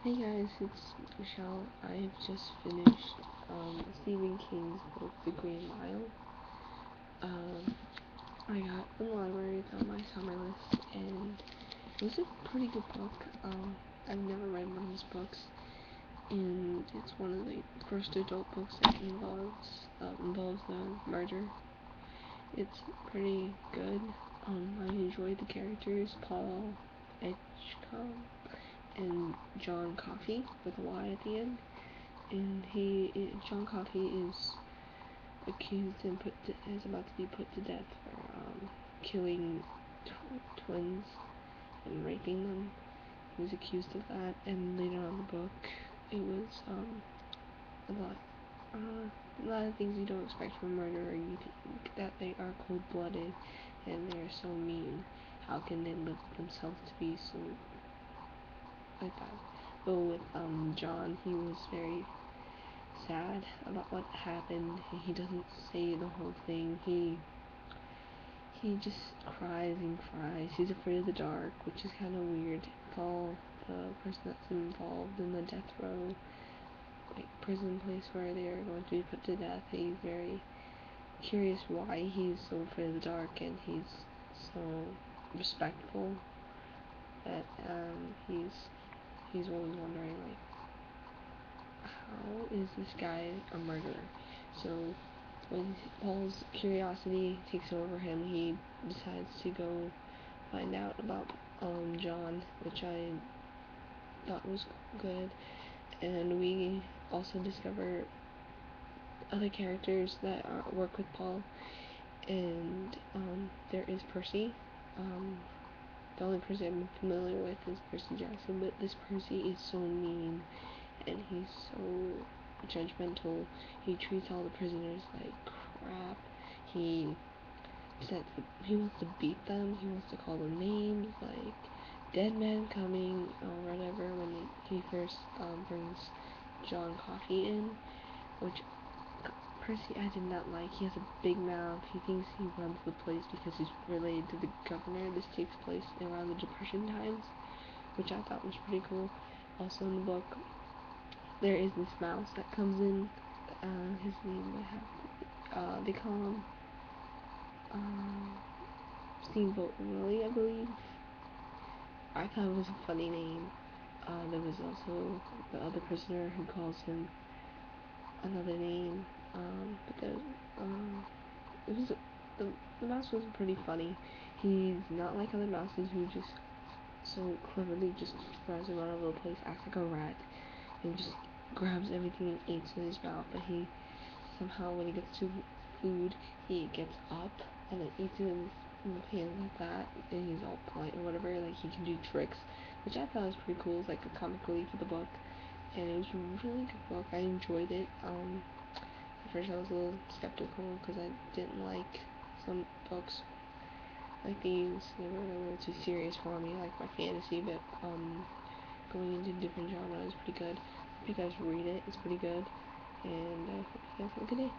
Hey guys, it's Michelle. I've just finished Stephen King's book, The Green Mile. Um, I got it from the library, it's on my summer list, and it was a pretty good book. I've never read one of his books, and it's one of the first adult books that involves a murder. It's pretty good. I enjoyed the characters, Paul Edgecombe and John Coffey with a Y at the end. And John Coffey is accused and is about to be put to death for killing twins and raping them. He was accused of that, and later on in the book, it was a lot, a lot of things you don't expect from a murderer. You think that they are cold-blooded and they are so mean. How can they live with themselves to be so like that? But with John, he was very sad about what happened. He doesn't say the whole thing. He just cries and cries. He's afraid of the dark, which is kind of weird. Paul, the person that's involved in the death row, like prison place where they are going to be put to death, he's very curious why he's so afraid of the dark, and he's so respectful that he's always wondering like, how is this guy a murderer? So when Paul's curiosity takes over him, he decides to go find out about John, which I thought was good. And we also discover other characters that work with Paul. And there is Percy. Um, the only Percy I'm familiar with is Percy Jackson, but this Percy is so mean and he's so judgmental. He treats all the prisoners like crap. He he wants to beat them. He wants to call them names like dead man coming or whatever. When he first brings John Coffey in, which Percy I did not like. He has a big mouth. He thinks he runs the place because he's related to the governor. This takes place around the Depression times, which I thought was pretty cool. Also in the book, there is this mouse that comes in. His name they call him Steamboat Willie, I believe. I thought it was a funny name. There was also the other prisoner who calls him another name. But it was the mouse was pretty funny. He's not like other mouses who just so cleverly just runs around all over the place, acts like a rat, and just grabs everything and eats in his mouth. But he somehow, when he gets to food, he gets up and then eats it in his hand like that, and he's all polite or whatever. Like he can do tricks, which I thought was pretty cool. It's like a comic relief of the book, and it was a really good book. I enjoyed it. At first I was a little skeptical because I didn't like some books like these. They were too serious for me, like my fantasy. But going into different genres is pretty good. If you guys read it, it's pretty good. And I hope you guys have a good day.